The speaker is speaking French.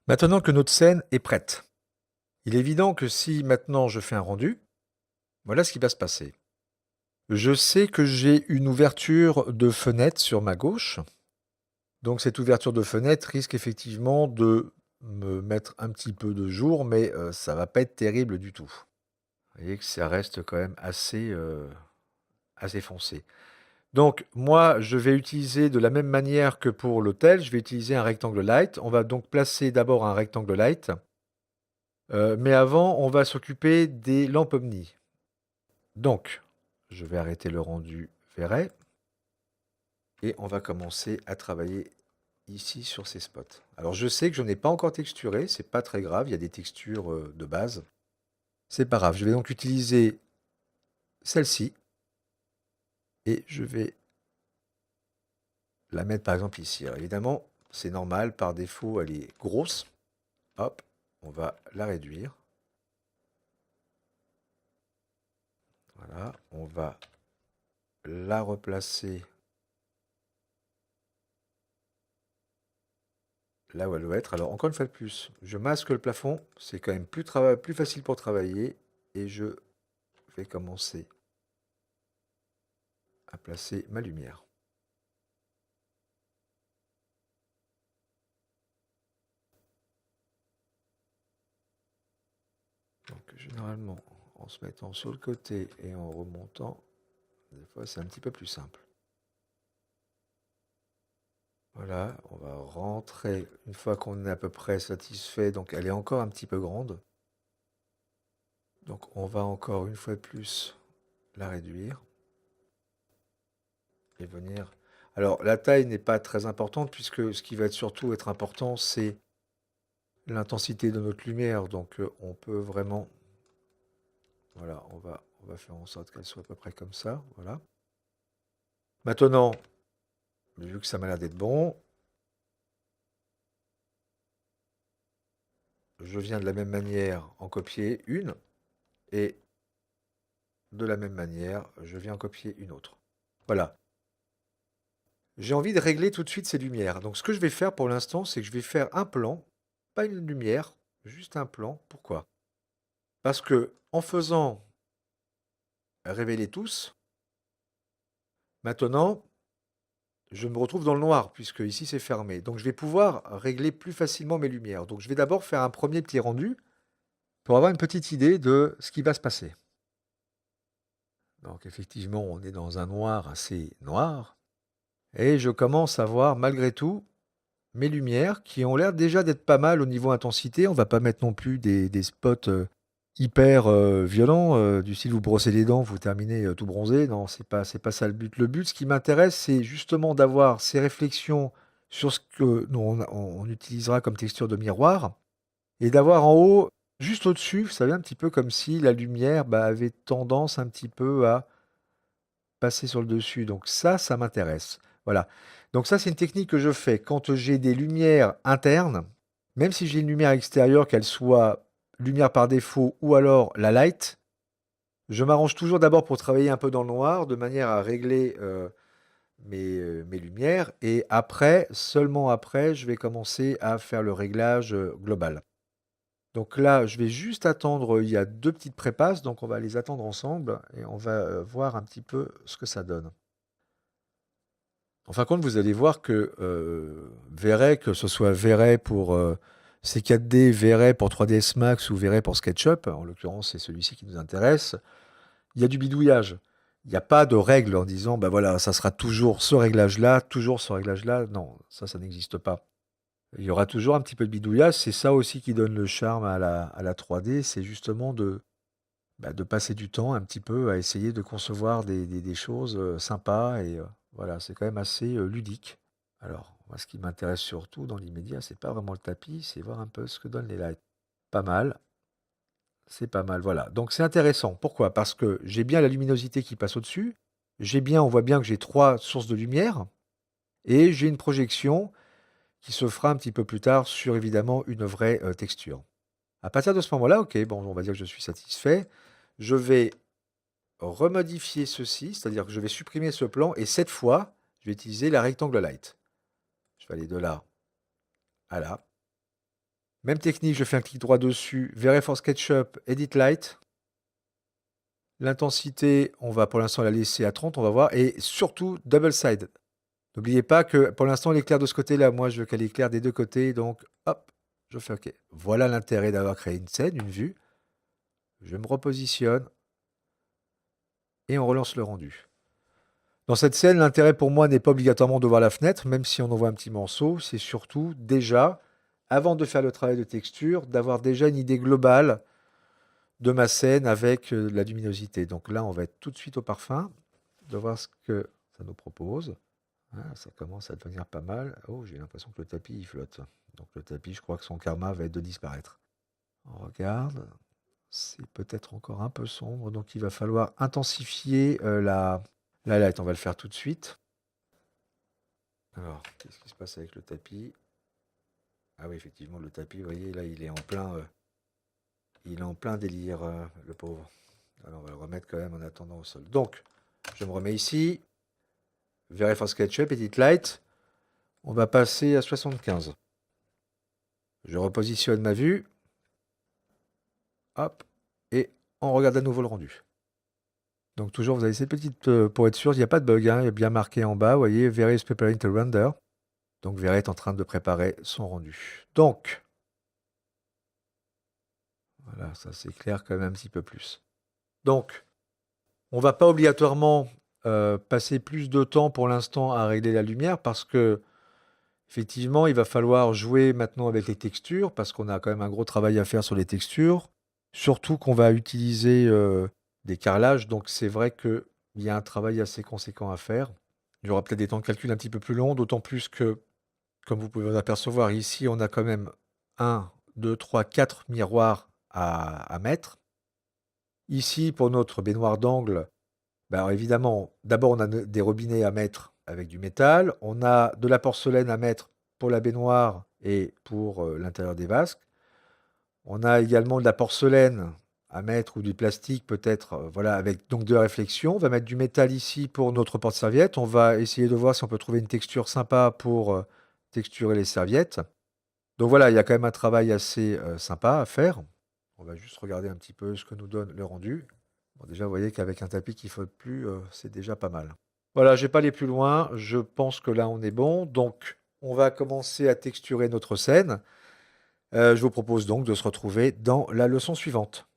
Maintenant que notre scène est prête, il est évident que si maintenant je fais un rendu, voilà ce qui va se passer. Je sais que j'ai une ouverture de fenêtre sur ma gauche. Donc cette ouverture de fenêtre risque effectivement de me mettre un petit peu de jour, mais ça va pas être terrible du tout. Vous voyez que ça reste quand même assez foncé. Donc moi, je vais utiliser de la même manière que pour l'hôtel, je vais utiliser un rectangle light. On va donc placer d'abord un rectangle light, mais avant, on va s'occuper des lampes omni. Donc, je vais arrêter le rendu Verret et on va commencer à travailler ici sur ces spots. Alors je sais que je n'ai pas encore texturé, c'est pas très grave, il y a des textures de base. C'est pas grave, je vais donc utiliser celle-ci et je vais la mettre par exemple ici. Alors évidemment, c'est normal, par défaut elle est grosse. Hop, on va la réduire. Voilà, on va la replacer là où elle doit être. Alors encore une fois de plus, je masque le plafond, c'est quand même plus facile pour travailler et je vais commencer à placer ma lumière. Donc généralement, en se mettant sur le côté et en remontant, des fois c'est un petit peu plus simple. Voilà, on va rentrer une fois qu'on est à peu près satisfait, donc elle est encore un petit peu grande. Donc on va encore une fois de plus la réduire et venir. Alors la taille n'est pas très importante puisque ce qui va surtout être important c'est l'intensité de notre lumière. Donc on peut vraiment, voilà, on va faire en sorte qu'elle soit à peu près comme ça. Voilà. Maintenant, vu que ça m'a l'air d'être bon, je viens de la même manière en copier une et de la même manière, je viens en copier une autre. Voilà. J'ai envie de régler tout de suite ces lumières. Donc ce que je vais faire pour l'instant, c'est que je vais faire un plan, pas une lumière, juste un plan. Pourquoi? Parce que en faisant révéler tous, maintenant, je me retrouve dans le noir, puisque ici c'est fermé. Donc je vais pouvoir régler plus facilement mes lumières. Donc je vais d'abord faire un premier petit rendu pour avoir une petite idée de ce qui va se passer. Donc effectivement, on est dans un noir assez noir. Et je commence à voir malgré tout mes lumières qui ont l'air déjà d'être pas mal au niveau intensité. On va pas mettre non plus des spots hyper violents, du style vous brossez les dents, vous terminez tout bronzé. Non, c'est pas ça le but. Le but, ce qui m'intéresse, c'est justement d'avoir ces réflexions sur ce que on utilisera comme texture de miroir et d'avoir en haut, juste au-dessus, vous savez, un petit peu comme si la lumière avait tendance un petit peu à passer sur le dessus. Donc ça m'intéresse. Voilà. Donc ça, c'est une technique que je fais quand j'ai des lumières internes, même si j'ai une lumière extérieure, qu'elle soit lumière par défaut ou alors la light, je m'arrange toujours d'abord pour travailler un peu dans le noir, de manière à régler mes lumières, et après, seulement après, je vais commencer à faire le réglage global. Donc là, je vais juste attendre, il y a deux petites prépasses, donc on va les attendre ensemble, et on va voir un petit peu ce que ça donne. En fin de compte, vous allez voir que Véret, que ce soit Véret pour C4D, Véret pour 3ds Max ou Véret pour SketchUp, en l'occurrence c'est celui-ci qui nous intéresse, il y a du bidouillage. Il n'y a pas de règle en disant, bah voilà, ça sera toujours ce réglage-là, toujours ce réglage-là. Non, ça n'existe pas. Il y aura toujours un petit peu de bidouillage. C'est ça aussi qui donne le charme à la 3D, c'est justement de passer du temps un petit peu à essayer de concevoir des choses sympas et voilà, c'est quand même assez ludique. Alors, moi, ce qui m'intéresse surtout dans l'immédiat, c'est pas vraiment le tapis, c'est voir un peu ce que donnent les lights. Pas mal, c'est pas mal, voilà. Donc c'est intéressant. Pourquoi? Parce que j'ai bien la luminosité qui passe au-dessus, on voit bien que j'ai trois sources de lumière, et j'ai une projection qui se fera un petit peu plus tard sur évidemment une vraie texture. À partir de ce moment-là, ok, bon, on va dire que je suis satisfait. Je vais remodifier ceci, c'est-à-dire que je vais supprimer ce plan, et cette fois, je vais utiliser la rectangle light. Je vais aller de là à là. Même technique, je fais un clic droit dessus, VRF SketchUp, Edit Light. L'intensité, on va pour l'instant la laisser à 30, on va voir. Et surtout, double side. N'oubliez pas que pour l'instant, elle éclaire de ce côté-là. Moi, je veux qu'elle éclaire des deux côtés. Donc, hop, je fais OK. Voilà l'intérêt d'avoir créé une scène, une vue. Je me repositionne. Et on relance le rendu. Dans cette scène, l'intérêt pour moi n'est pas obligatoirement de voir la fenêtre, même si on en voit un petit morceau. C'est surtout déjà, avant de faire le travail de texture, d'avoir déjà une idée globale de ma scène avec la luminosité. Donc là, on va être tout de suite au parfum, de voir ce que ça nous propose. Ah, ça commence à devenir pas mal. Oh, j'ai l'impression que le tapis, il flotte. Donc le tapis, je crois que son karma va être de disparaître. On regarde. C'est peut-être encore un peu sombre, donc il va falloir intensifier la light. On va le faire tout de suite. Alors, qu'est-ce qui se passe avec le tapis? Ah oui, effectivement, le tapis, vous voyez, là, il est en plein délire, le pauvre. Alors, on va le remettre quand même en attendant au sol. Donc, je me remets ici. VRF SketchUp, Edit Light. On va passer à 75. Je repositionne ma vue. Hop. Et on regarde à nouveau le rendu. Donc toujours, vous avez cette petite, pour être sûr, il n'y a pas de bug, hein, il est bien marqué en bas, vous voyez, Very is preparing to render. Donc Very est en train de préparer son rendu. Donc, voilà, ça s'éclaire quand même un petit peu plus. Donc, on ne va pas obligatoirement passer plus de temps pour l'instant à régler la lumière parce que, effectivement, il va falloir jouer maintenant avec les textures parce qu'on a quand même un gros travail à faire sur les textures. Surtout qu'on va utiliser des carrelages, donc c'est vrai qu'il y a un travail assez conséquent à faire. Il y aura peut-être des temps de calcul un petit peu plus longs, d'autant plus que, comme vous pouvez vous apercevoir, ici, on a quand même 1, 2, 3, 4 miroirs à mettre. Ici, pour notre baignoire d'angle, ben alors évidemment, d'abord, on a des robinets à mettre avec du métal. On a de la porcelaine à mettre pour la baignoire et pour l'intérieur des vasques. On a également de la porcelaine à mettre ou du plastique peut-être, voilà, avec donc de la réflexion. On va mettre du métal ici pour notre porte-serviette. On va essayer de voir si on peut trouver une texture sympa pour texturer les serviettes. Donc voilà, il y a quand même un travail assez sympa à faire. On va juste regarder un petit peu ce que nous donne le rendu. Bon, déjà, vous voyez qu'avec un tapis qui ne flotte plus, c'est déjà pas mal. Voilà, je ne vais pas aller plus loin. Je pense que là, on est bon. Donc, on va commencer à texturer notre scène. Je vous propose donc de se retrouver dans la leçon suivante.